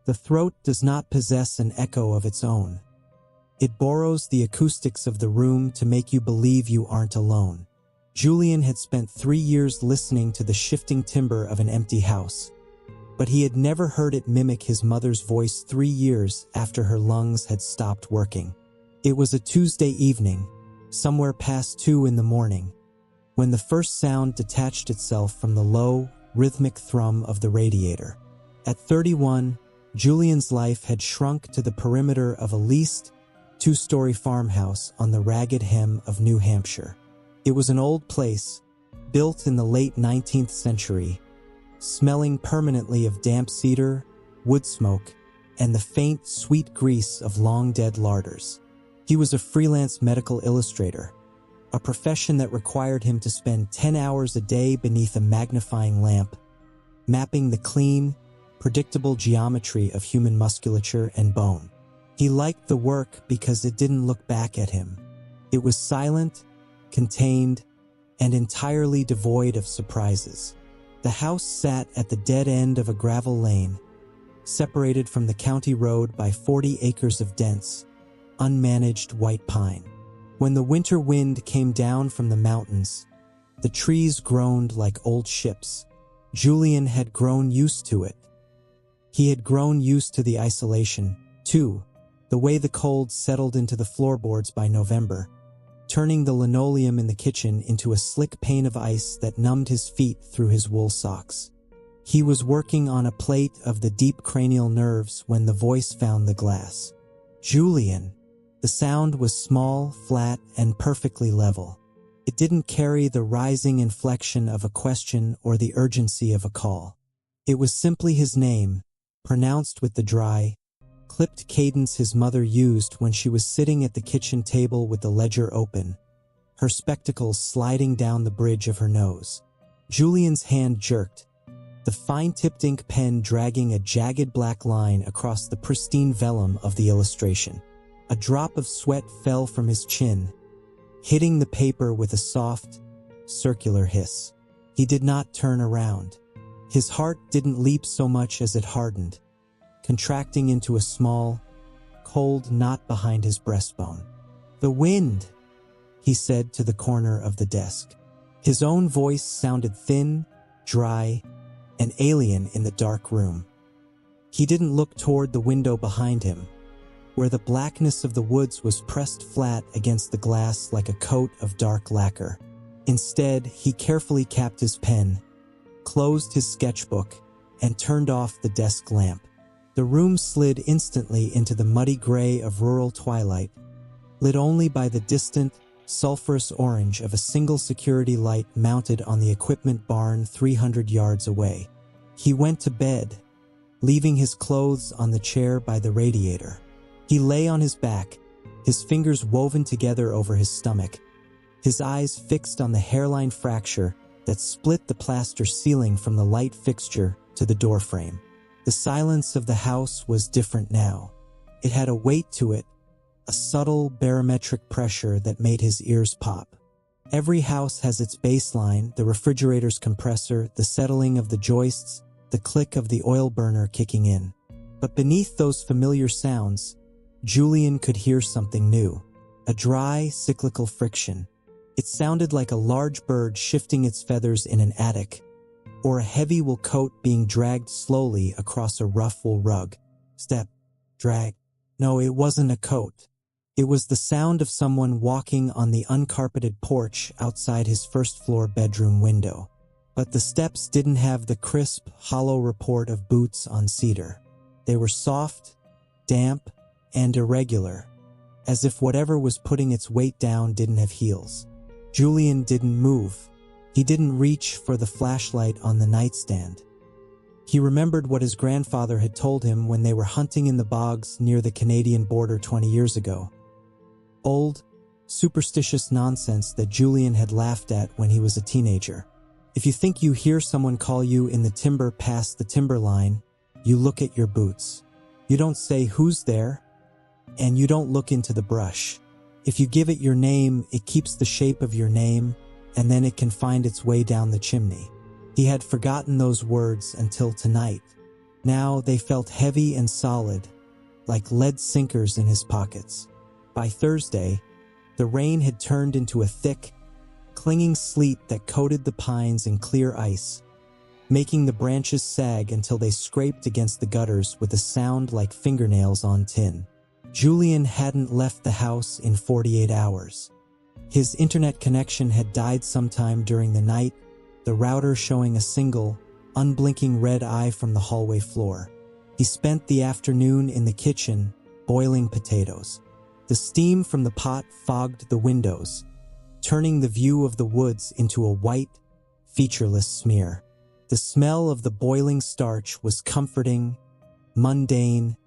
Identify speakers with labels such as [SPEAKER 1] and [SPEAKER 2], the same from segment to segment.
[SPEAKER 1] The throat does not possess an echo of its own. It borrows the acoustics of the room to make you believe you aren't alone. Julian had spent 3 years listening to the shifting timbre of an empty house, but he had never heard it mimic his mother's voice 3 years after her lungs had stopped working. It was a Tuesday evening, somewhere past 2 in the morning, when the first sound detached itself from the low, rhythmic thrum of the radiator. At 31, Julian's life had shrunk to the perimeter of a leased, 2-story farmhouse on the ragged hem of New Hampshire. It was an old place, built in the late 19th century, smelling permanently of damp cedar, wood smoke, and the faint, sweet grease of long-dead larders. He was a freelance medical illustrator, a profession that required him to spend 10 hours a day beneath a magnifying lamp, mapping the clean, predictable geometry of human musculature and bone. He liked the work because it didn't look back at him. It was silent, contained, and entirely devoid of surprises. The house sat at the dead end of a gravel lane, separated from the county road by 40 acres of dense, unmanaged white pine. When the winter wind came down from the mountains, the trees groaned like old ships. Julian had grown used to it. He had grown used to the isolation, too, the way the cold settled into the floorboards by November, turning the linoleum in the kitchen into a slick pane of ice that numbed his feet through his wool socks. He was working on a plate of the deep cranial nerves when the voice found the glass. Julian. The sound was small, flat, and perfectly level. It didn't carry the rising inflection of a question or the urgency of a call. It was simply his name, pronounced with the dry, clipped cadence his mother used when she was sitting at the kitchen table with the ledger open, her spectacles sliding down the bridge of her nose. Julian's hand jerked, the fine-tipped ink pen dragging a jagged black line across the pristine vellum of the illustration. A drop of sweat fell from his chin, hitting the paper with a soft, circular hiss. He did not turn around. His heart didn't leap so much as it hardened, contracting into a small, cold knot behind his breastbone. "The wind," he said to the corner of the desk. His own voice sounded thin, dry, and alien in the dark room. He didn't look toward the window behind him, where the blackness of the woods was pressed flat against the glass like a coat of dark lacquer. Instead, he carefully capped his pen, closed his sketchbook, and turned off the desk lamp. The room slid instantly into the muddy gray of rural twilight, lit only by the distant, sulphurous orange of a single security light mounted on the equipment barn 300 yards away. He went to bed, leaving his clothes on the chair by the radiator. He lay on his back, his fingers woven together over his stomach, his eyes fixed on the hairline fracture that split the plaster ceiling from the light fixture to the doorframe. The silence of the house was different now. It had a weight to it, a subtle barometric pressure that made his ears pop. Every house has its baseline, the refrigerator's compressor, the settling of the joists, the click of the oil burner kicking in. But beneath those familiar sounds, Julian could hear something new, a dry, cyclical friction. It sounded like a large bird shifting its feathers in an attic, or a heavy wool coat being dragged slowly across a rough wool rug. Step, drag. No, it wasn't a coat. It was the sound of someone walking on the uncarpeted porch outside his first-floor bedroom window. But the steps didn't have the crisp, hollow report of boots on cedar. They were soft, damp, and irregular, as if whatever was putting its weight down didn't have heels. Julian didn't move. He didn't reach for the flashlight on the nightstand. He remembered what his grandfather had told him when they were hunting in the bogs near the Canadian border 20 years ago. Old, superstitious nonsense that Julian had laughed at when he was a teenager. If you think you hear someone call you in the timber past the timber line, you look at your boots. You don't say who's there, and you don't look into the brush. If you give it your name, it keeps the shape of your name, and then it can find its way down the chimney. He had forgotten those words until tonight, Now they felt heavy and solid, like lead sinkers in his pockets. By Thursday, the rain had turned into a thick, clinging sleet that coated the pines in clear ice, making the branches sag until they scraped against the gutters with a sound like fingernails on tin. Julian hadn't left the house in 48 hours. His internet connection had died sometime during the night, the router showing a single, unblinking red eye from the hallway floor. He spent the afternoon in the kitchen, boiling potatoes. The steam from the pot fogged the windows, turning the view of the woods into a white, featureless smear. The smell of the boiling starch was comforting, mundane,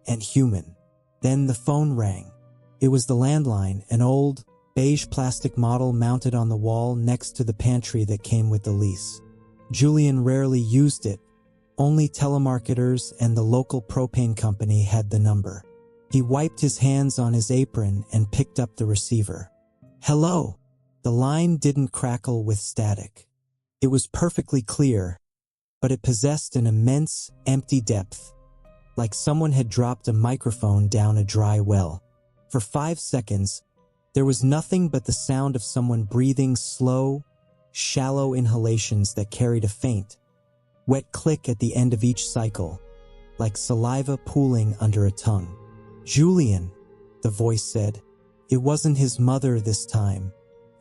[SPEAKER 1] and human. Then the phone rang. It was the landline, an old, beige plastic model mounted on the wall next to the pantry that came with the lease. Julian rarely used it. Only telemarketers and the local propane company had the number. He wiped his hands on his apron and picked up the receiver. "Hello." The line didn't crackle with static. It was perfectly clear, but it possessed an immense, empty depth, like someone had dropped a microphone down a dry well. For 5 seconds, there was nothing but the sound of someone breathing slow, shallow inhalations that carried a faint, wet click at the end of each cycle, like saliva pooling under a tongue. "Julian," the voice said. It wasn't his mother this time.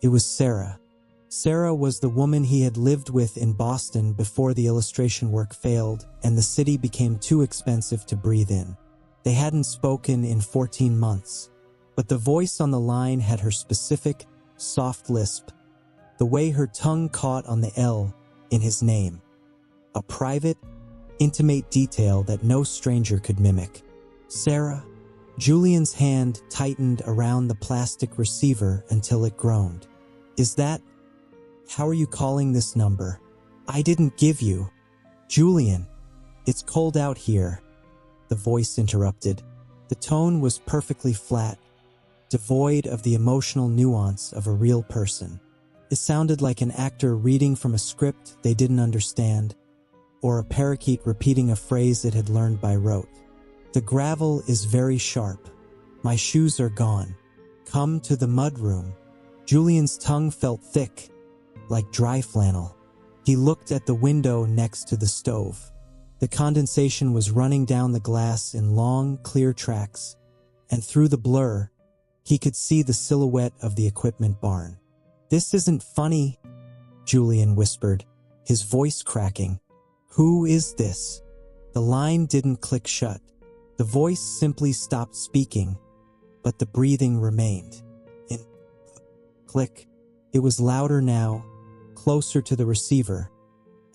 [SPEAKER 1] It was Sarah. Sarah was the woman he had lived with in Boston before the illustration work failed and the city became too expensive to breathe in. They hadn't spoken in 14 months, but the voice on the line had her specific, soft lisp, the way her tongue caught on the L in his name. A private, intimate detail that no stranger could mimic. "Sarah?" Julian's hand tightened around the plastic receiver until it groaned. "Is that? How are you calling this number? I didn't give you." "Julian, it's cold out here," the voice interrupted. The tone was perfectly flat, devoid of the emotional nuance of a real person. It sounded like an actor reading from a script they didn't understand, or a parakeet repeating a phrase it had learned by rote. "The gravel is very sharp. My shoes are gone. Come to the mudroom." Julian's tongue felt thick, like dry flannel. He looked at the window next to the stove. The condensation was running down the glass in long, clear tracks, and through the blur, he could see the silhouette of the equipment barn. "This isn't funny," Julian whispered, his voice cracking. "Who is this?" The line didn't click shut. The voice simply stopped speaking, but the breathing remained. In click. It was louder now, closer to the receiver,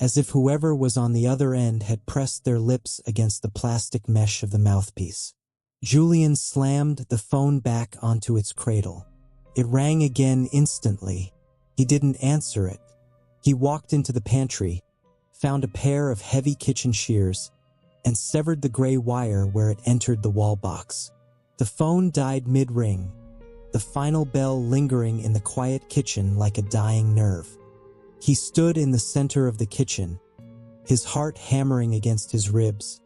[SPEAKER 1] as if whoever was on the other end had pressed their lips against the plastic mesh of the mouthpiece. Julian slammed the phone back onto its cradle. It rang again instantly. He didn't answer it. He walked into the pantry, found a pair of heavy kitchen shears, and severed the gray wire where it entered the wall box. The phone died mid-ring, the final bell lingering in the quiet kitchen like a dying nerve. He stood in the center of the kitchen, his heart hammering against his ribs,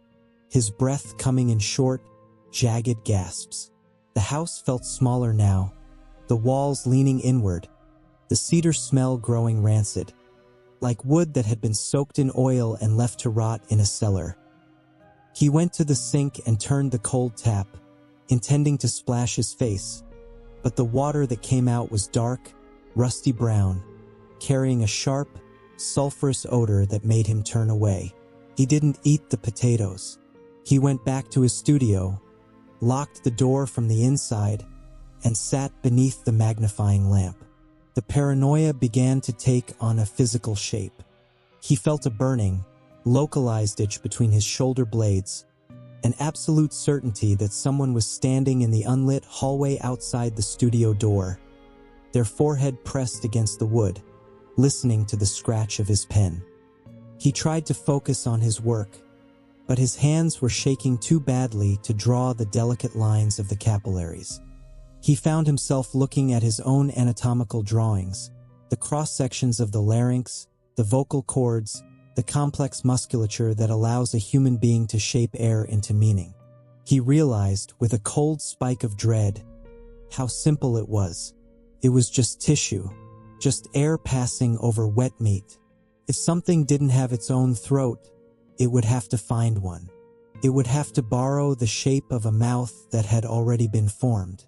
[SPEAKER 1] his breath coming in short, jagged gasps. The house felt smaller now, the walls leaning inward, the cedar smell growing rancid, like wood that had been soaked in oil and left to rot in a cellar. He went to the sink and turned the cold tap, intending to splash his face, but the water that came out was dark, rusty brown, carrying a sharp, sulfurous odor that made him turn away. He didn't eat the potatoes. He went back to his studio, locked the door from the inside, and sat beneath the magnifying lamp. The paranoia began to take on a physical shape. He felt a burning, localized itch between his shoulder blades, an absolute certainty that someone was standing in the unlit hallway outside the studio door, their forehead pressed against the wood, listening to the scratch of his pen. He tried to focus on his work, but his hands were shaking too badly to draw the delicate lines of the capillaries. He found himself looking at his own anatomical drawings, the cross-sections of the larynx, the vocal cords, the complex musculature that allows a human being to shape air into meaning. He realized, with a cold spike of dread, how simple it was. It was just tissue, just air passing over wet meat. If something didn't have its own throat, it would have to find one. It would have to borrow the shape of a mouth that had already been formed.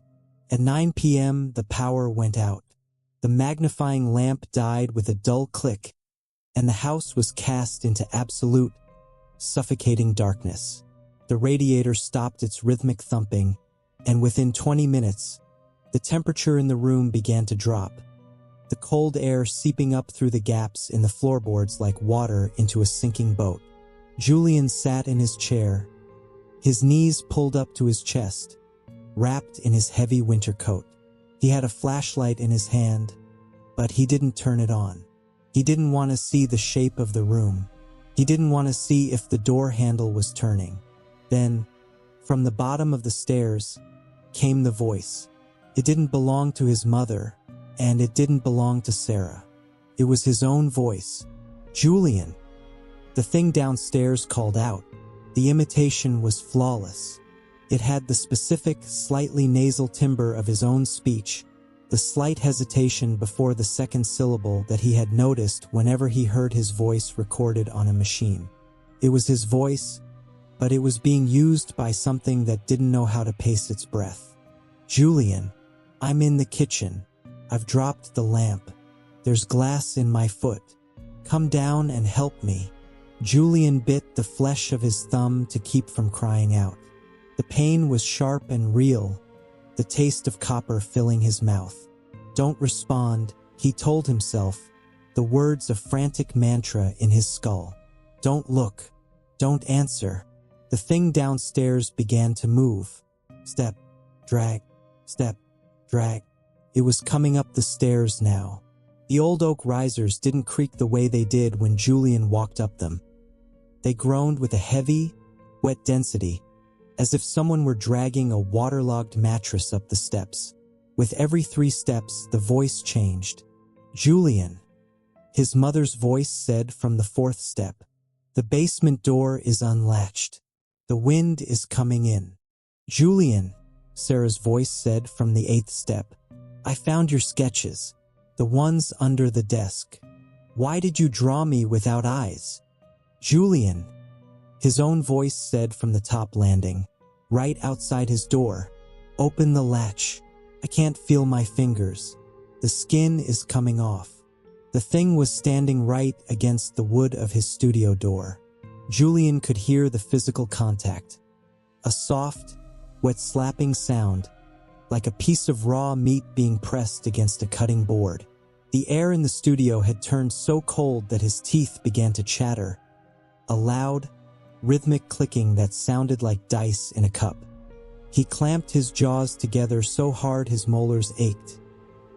[SPEAKER 1] At 9 p.m., the power went out. The magnifying lamp died with a dull click, and the house was cast into absolute, suffocating darkness. The radiator stopped its rhythmic thumping, and within 20 minutes, the temperature in the room began to drop, the cold air seeping up through the gaps in the floorboards like water into a sinking boat. Julian sat in his chair, his knees pulled up to his chest, wrapped in his heavy winter coat. He had a flashlight in his hand, but he didn't turn it on. He didn't want to see the shape of the room. He didn't want to see if the door handle was turning. Then, from the bottom of the stairs, came the voice. It didn't belong to his mother, and it didn't belong to Sarah. It was his own voice. Julian. The thing downstairs called out. The imitation was flawless. It had the specific, slightly nasal timbre of his own speech, the slight hesitation before the second syllable that he had noticed whenever he heard his voice recorded on a machine. It was his voice, but it was being used by something that didn't know how to pace its breath. Julian, I'm in the kitchen. I've dropped the lamp. There's glass in my foot. Come down and help me. Julian bit the flesh of his thumb to keep from crying out. The pain was sharp and real, the taste of copper filling his mouth. Don't respond, he told himself, the words a frantic mantra in his skull. Don't look. Don't answer. The thing downstairs began to move. Step, drag, step, drag. It was coming up the stairs now. The old oak risers didn't creak the way they did when Julian walked up them. They groaned with a heavy, wet density, as if someone were dragging a waterlogged mattress up the steps. With every 3 steps, the voice changed. Julian, his mother's voice said from the 4th step. The basement door is unlatched. The wind is coming in. Julian, Sarah's voice said from the 8th step. I found your sketches, the ones under the desk. Why did you draw me without eyes? Julian, his own voice said from the top landing, right outside his door. Open the latch. I can't feel my fingers. The skin is coming off. The thing was standing right against the wood of his studio door. Julian could hear the physical contact. A soft, wet slapping sound, like a piece of raw meat being pressed against a cutting board. The air in the studio had turned so cold that his teeth began to chatter. A loud, rhythmic clicking that sounded like dice in a cup. He clamped his jaws together so hard his molars ached,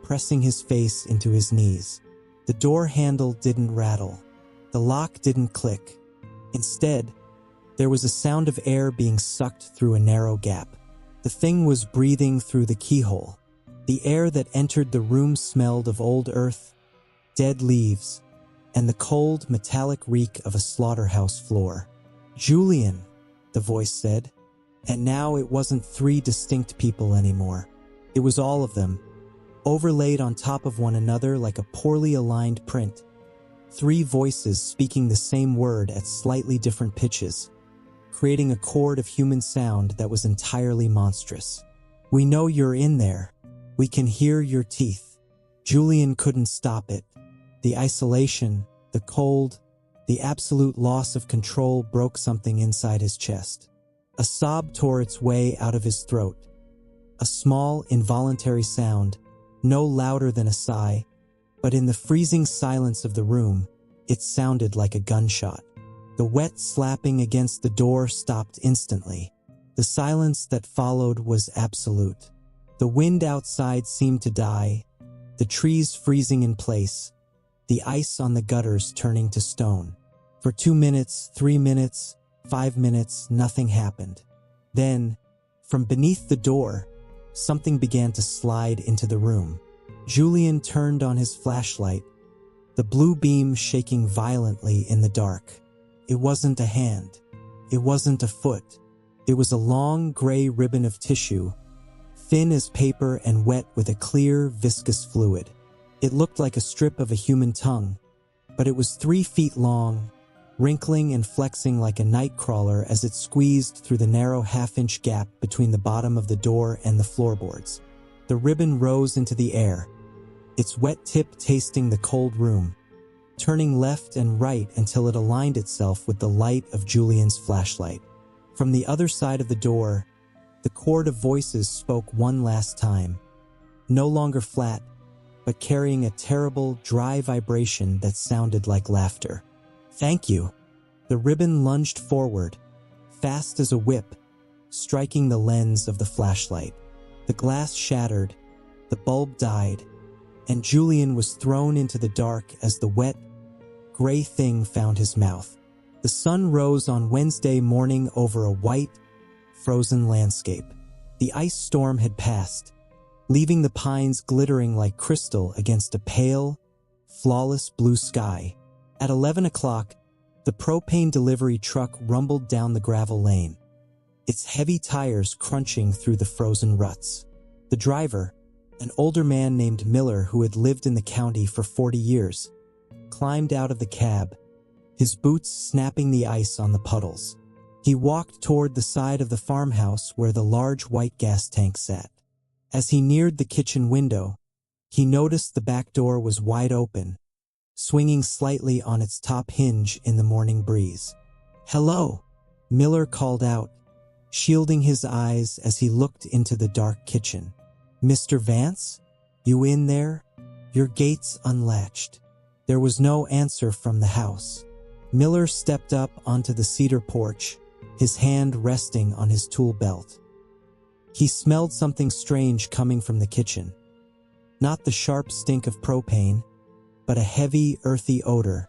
[SPEAKER 1] pressing his face into his knees. The door handle didn't rattle. The lock didn't click. Instead, there was a sound of air being sucked through a narrow gap. The thing was breathing through the keyhole. The air that entered the room smelled of old earth, dead leaves, and the cold, metallic reek of a slaughterhouse floor. Julian, the voice said. And now it wasn't 3 distinct people anymore. It was all of them, overlaid on top of one another like a poorly aligned print. 3 voices speaking the same word at slightly different pitches, creating a chord of human sound that was entirely monstrous. We know you're in there. We can hear your teeth. Julian couldn't stop it. The isolation, the cold, the absolute loss of control broke something inside his chest. A sob tore its way out of his throat. A small, involuntary sound, no louder than a sigh, but in the freezing silence of the room, it sounded like a gunshot. The wet slapping against the door stopped instantly. The silence that followed was absolute. The wind outside seemed to die, the trees freezing in place, the ice on the gutters turning to stone. For 2 minutes, 3 minutes, 5 minutes, nothing happened. Then, from beneath the door, something began to slide into the room. Julian turned on his flashlight, the blue beam shaking violently in the dark. It wasn't a hand. It wasn't a foot. It was a long gray ribbon of tissue, thin as paper and wet with a clear, viscous fluid. It looked like a strip of a human tongue, but it was 3 feet long, wrinkling and flexing like a night crawler as it squeezed through the narrow half-inch gap between the bottom of the door and the floorboards. The ribbon rose into the air, its wet tip tasting the cold room, turning left and right until it aligned itself with the light of Julian's flashlight. From the other side of the door, the chord of voices spoke one last time, no longer flat, but carrying a terrible, dry vibration that sounded like laughter. "Thank you." The ribbon lunged forward, fast as a whip, striking the lens of the flashlight. The glass shattered, the bulb died, and Julian was thrown into the dark as the wet, gray thing found his mouth. The sun rose on Wednesday morning over a white, frozen landscape. The ice storm had passed, leaving the pines glittering like crystal against a pale, flawless blue sky. At 11 o'clock, the propane delivery truck rumbled down the gravel lane, its heavy tires crunching through the frozen ruts. The driver, an older man named Miller who had lived in the county for 40 years, climbed out of the cab, his boots snapping the ice on the puddles. He walked toward the side of the farmhouse where the large white gas tank sat. As he neared the kitchen window, he noticed the back door was wide open, swinging slightly on its top hinge in the morning breeze. "Hello," Miller called out, shielding his eyes as he looked into the dark kitchen. "Mr. Vance? You in there?" "Your gate's unlatched." There was no answer from the house. Miller stepped up onto the cedar porch, his hand resting on his tool belt. He smelled something strange coming from the kitchen. Not the sharp stink of propane, but a heavy, earthy odor,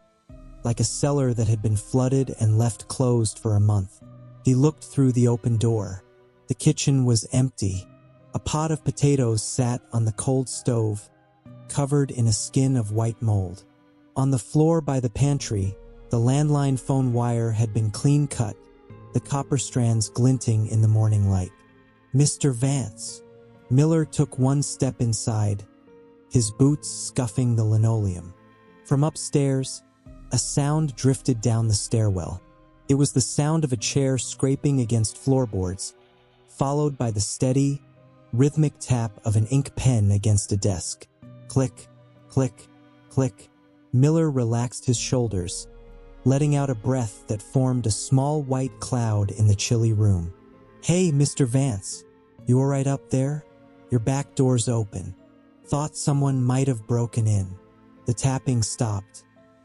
[SPEAKER 1] like a cellar that had been flooded and left closed for a month. He looked through the open door. The kitchen was empty. A pot of potatoes sat on the cold stove, covered in a skin of white mold. On the floor by the pantry, the landline phone wire had been clean cut, the copper strands glinting in the morning light. "Mr. Vance." Miller took one step inside, his boots scuffing the linoleum. From upstairs, a sound drifted down the stairwell. It was the sound of a chair scraping against floorboards, followed by the steady, rhythmic tap of an ink pen against a desk. Click, click, click. Miller relaxed his shoulders, letting out a breath that formed a small white cloud in the chilly room. "Hey, Mr. Vance, you all right up there? Your back door's open. Thought someone might have broken in." The tapping stopped.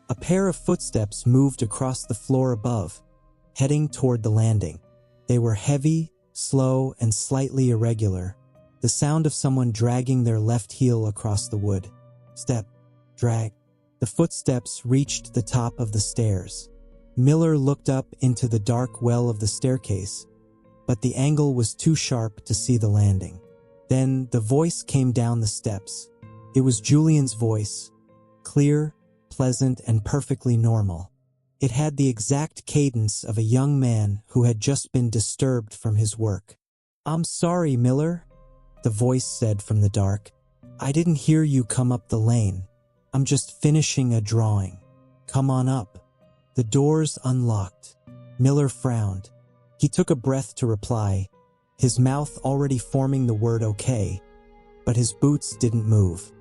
[SPEAKER 1] A pair of footsteps moved across the floor above, heading toward the landing. They were heavy, slow, and slightly irregular, the sound of someone dragging their left heel across the wood. Step, drag. The footsteps reached the top of the stairs. Miller looked up into the dark well of the staircase, but the angle was too sharp to see the landing. Then the voice came down the steps. It was Julian's voice, clear, pleasant, and perfectly normal. It had the exact cadence of a young man who had just been disturbed from his work. "I'm sorry, Miller," the voice said from the dark. "I didn't hear you come up the lane. I'm just finishing a drawing. Come on up." The doors unlocked. Miller frowned. He took a breath to reply, his mouth already forming the word okay, but his boots didn't move.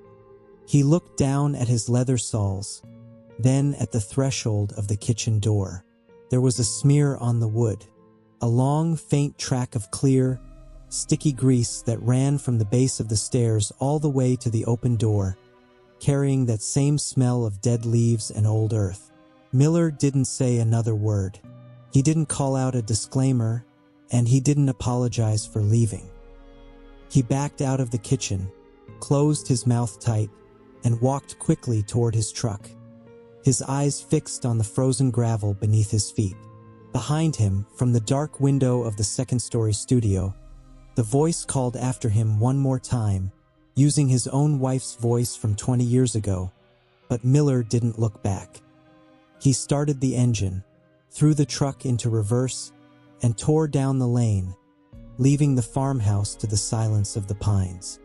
[SPEAKER 1] He looked down at his leather soles, then at the threshold of the kitchen door. There was a smear on the wood, a long, faint track of clear, sticky grease that ran from the base of the stairs all the way to the open door, carrying that same smell of dead leaves and old earth. Miller didn't say another word. He didn't call out a disclaimer, and he didn't apologize for leaving. He backed out of the kitchen, closed his mouth tight, and walked quickly toward his truck, his eyes fixed on the frozen gravel beneath his feet. Behind him, from the dark window of the second-story studio, the voice called after him one more time, using his own wife's voice from 20 years ago. But Miller didn't look back. He started the engine, threw the truck into reverse, and tore down the lane, leaving the farmhouse to the silence of the pines.